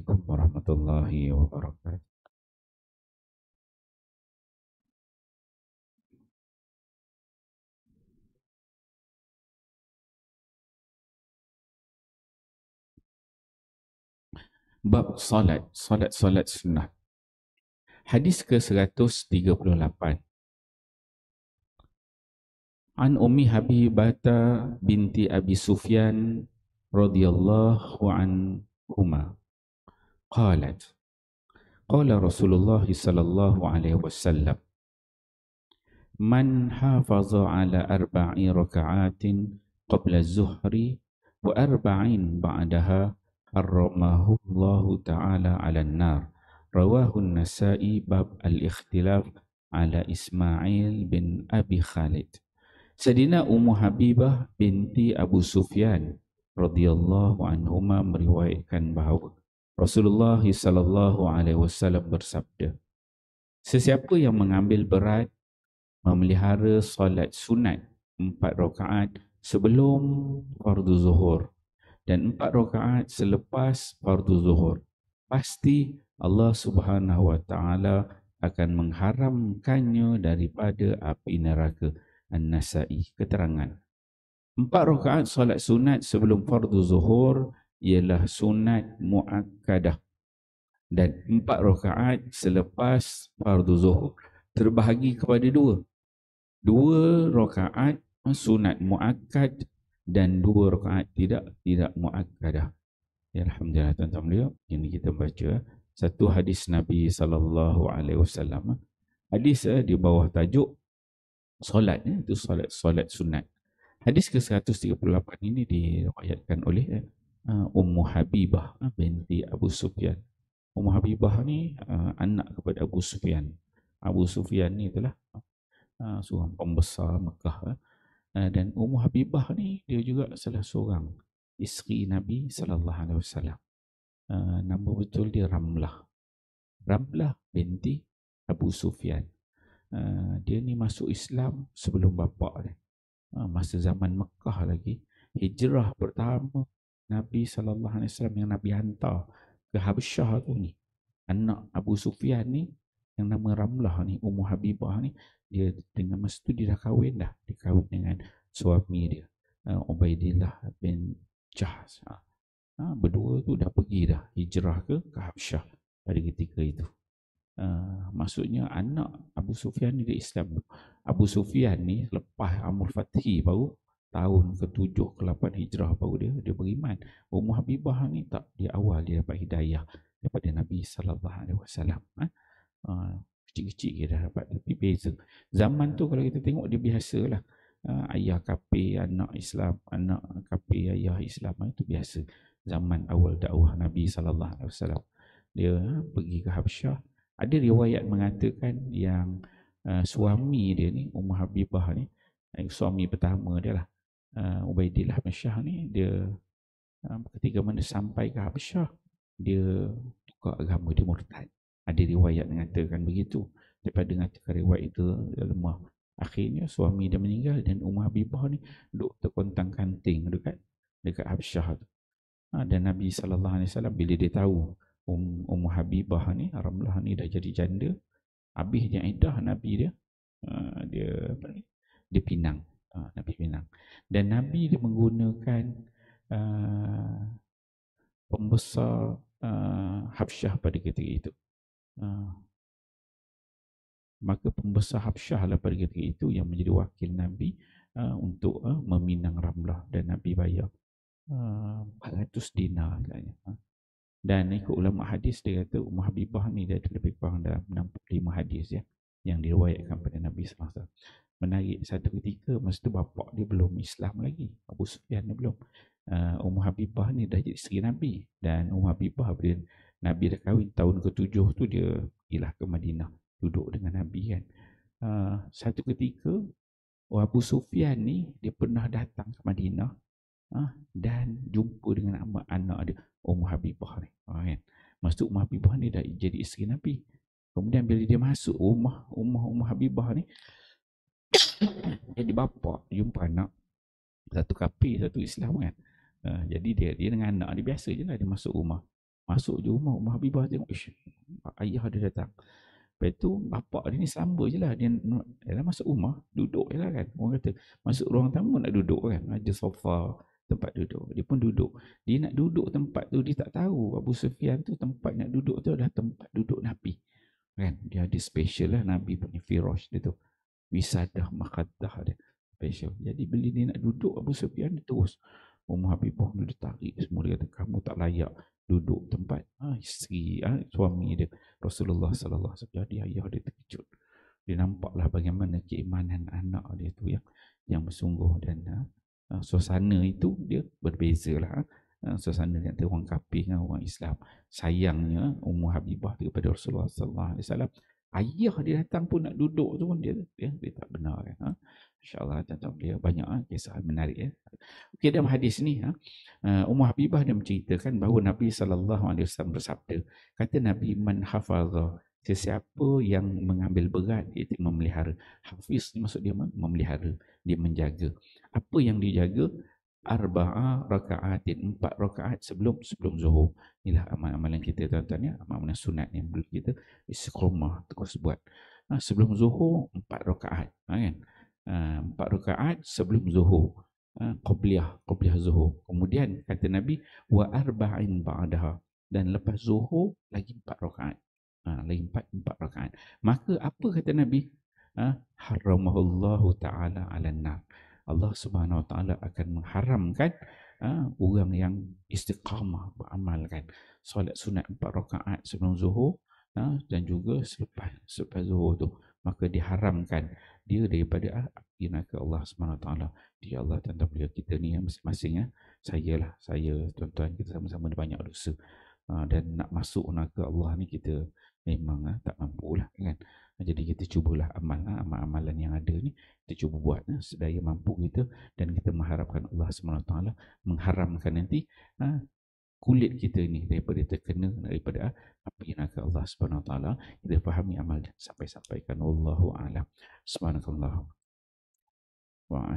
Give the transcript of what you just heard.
Assalamualaikum warahmatullahi wabarakatuh. Bab salat sunnah. Hadis ke-138. An Ummi Habibata binti Abi Sufyan radhiyallahu anhuma qalat qala Rasulullah sallallahu alaihi wasallam man hafaza ala arba'i raka'atin qabla az-zuhri wa arba'in ba'daha harramahu Allah ta'ala 'alan nar. Rawahu an-Nasa'i bab al-ikhtilaf ala Ismail bin Abi Khalid. Sayyidina Ummu Habibah binti Abu Sufyan radhiyallahu anhuma meriwayatkan bahawa Rasulullah sallallahu alaihi wasallam bersabda, sesiapa yang mengambil berat memelihara solat sunat 4 rakaat sebelum fardu zuhur dan 4 rakaat selepas fardu zuhur, pasti Allah Subhanahu wa taala akan mengharamkannya daripada api neraka. An-Nasa'i. Keterangan 4 rakaat solat sunat sebelum fardu zuhur ialah sunat muakkadah, dan 4 rakaat selepas fardu zuhur terbahagi kepada dua rakaat sunat muakkad dan 2 rakaat tidak muakkadah. Ya, alhamdulillah tuan-tuan beliau, ini kita baca satu hadis Nabi sallallahu alaihi wasallam. Hadis di bawah tajuk solat, itu solat sunat. Hadis ke-138 ini diriwayatkan oleh Ummu Habibah binti Abu Sufyan. Ummu Habibah ni anak kepada Abu Sufyan. Abu Sufyan ni itulah seorang pembesar Mekah, dan Ummu Habibah ni dia juga salah seorang isteri Nabi sallallahu alaihi wasallam. Nama betul dia Ramlah binti Abu Sufyan. Dia ni masuk Islam sebelum bapa dia. Masa zaman Mekah lagi, hijrah pertama Nabi sallallahu alaihi wasallam yang Nabi hantar ke Habsyah tu ni, anak Abu Sufyan ni yang nama Ramlah ni, Ummu Habibah ni, dia dengan masa tu dia dah kahwin dengan suami dia, Ubaidillah bin Jahsh. Berdua tu dah pergi dah hijrah ke Habsyah pada ketika itu. Maksudnya anak Abu Sufyan ni dia Islam. Abu Sufyan ni lepas Amul Fathi baru tahun ke-7 ke-8 hijrah baru dia beriman. Ummu Habibah ni tak, dia awal dia dapat hidayah daripada Nabi sallallahu alaihi wasallam. Kecil-kecil dia dah dapat, tapi beza. Zaman tu kalau kita tengok dia biasalah. Ayah kafir, anak Islam, anak kafir, ayah Islam, itu biasa. Zaman awal dakwah Nabi sallallahu alaihi wasallam. Dia pergi ke Habsyah. Ada riwayat mengatakan yang suami dia ni, Ummu Habibah ni, suami pertama dia lah, Ubaidillah bin Syah ni, dia ketika mana sampai ke Habsyah, dia tukar agama, dia murtad. Ada riwayat mengatakan begitu. Daripada mengatakan riwayat itu lemah. Akhirnya suami dia meninggal dan Ummu Habibah ni duduk terkontang-kanting dekat Habsyah tu. Dan Nabi sallallahu alaihi wasallam bila dia tahu Ummu Habibah ni, Ramlah ni dah jadi janda, habis dia iddah, Nabi dia pinang. Nabi pinang. Dan Nabi dia menggunakan pembesar Habsyah pada ketika itu. Maka pembesar Habsyah lah pada ketika itu yang menjadi wakil Nabi untuk meminang Ramlah, dan Nabi bayar 400 dinar katanya. Dan ikut ulama hadis, dia kata Ummu Habibah ni dia ada lebih kurang dalam 65 hadis ya, yang diriwayatkan pada Nabi sallallahu alaihi wasallam. Menarik, satu ketika masa tu bapak dia belum Islam lagi, Abu Sufyan ni belum. Ummu Habibah ni dah jadi isteri Nabi, dan Ummu Habibah bila Nabi dah kahwin tahun ke-7 tu dia pergilah ke Madinah duduk dengan Nabi kan. Satu ketika Abu Sufyan ni dia pernah datang ke Madinah dan jumpa dengan anak dia Ummu Habibah ni. Kan? Masa tu Ummu Habibah ni dah jadi isteri Nabi. Kemudian bila dia masuk rumah Ummu Habibah ni, jadi bapa jumpa anak, satu kafir satu Islam kan. Jadi dia dengan anak dia biasa je lah, dia masuk rumah. Masuk je rumah Habibah tengok, ish, ayah dia datang. Lepas tu bapak dia ni selamba je lah. Dia masuk rumah, duduk je lah kan. Orang kata, masuk ruang tamu nak duduk kan. Ada sofa, tempat duduk. Dia pun duduk. Dia nak duduk tempat tu, dia tak tahu Abu Sufyan tu tempat nak duduk tu adalah tempat duduk Nabi. Kan? Dia ada special lah Nabi punya firash dia tu. Wisadah makaddah dia. Special. Jadi bila dia nak duduk Abu Sufyan, dia terus. Habibah dia tarik semua. Dia kata, kamu tak layak duduk tempat isteri, suami dia Rasulullah sallallahu alaihi wasallam. Jadi ayah dia terkejut. Dia nampaklah bagaimana keimanan anak dia tu yang bersungguh, dan suasana itu dia berbezalah. Suasana yang antara orang kafir dengan orang Islam. Sayangnya Habibah tu kepada Rasulullah sallallahu alaihi wasallam, ayah dia datang pun nak duduk tu pun dia tak benar kan. InsyaAllah tuan-tuan, dia banyak kisah menarik ya. Okey, dalam hadis ni Habibah dia menceritakan bahawa Nabi SAW bersabda, kata Nabi, man hafazah, sesiapa yang mengambil berat iaitu memelihara. Hafiz maksud dia memelihara, dia menjaga. Apa yang dijaga? Arba'a raka'atin, 4 rakaat sebelum zuhur. Inilah amalan kita tuan-tuan ya, amalan sunat yang perlu kita istiqamah terus buat. Sebelum zuhur 4 rakaat kan. 4 rakaat sebelum zuhur. Qabliyah zuhur. Kemudian kata Nabi, wa arba'in ba'daha, dan lepas zuhur lagi 4 rakaat. Lagi 4 rakaat. Maka apa kata Nabi? Haramahullahu ta'ala 'alan nar. Allah Subhanahu wa taala akan mengharamkan orang yang istiqamah beramalkan solat sunat 4 rakaat sebelum zuhur dan juga selepas zuhur tu, maka diharamkan dia daripada api neraka Allah Subhanahu wa taala. Dia Allah, tuan-tuan beliau kita ni masing-masing saya tuan-tuan, kita sama-sama banyak dosa. Dan nak masuk neraka Allah ni kita memang tak mampulah kan. Jadi kita cubalah amalan yang ada ni, kita cuba buat sedaya mampu kita, dan kita mengharapkan Allah SWT mengharamkan nanti kulit kita ni daripada terkena daripada api neraka Allah SWT. Kita fahami amal dan sampaikan. Wallahu a'lam. Subhanakallah wa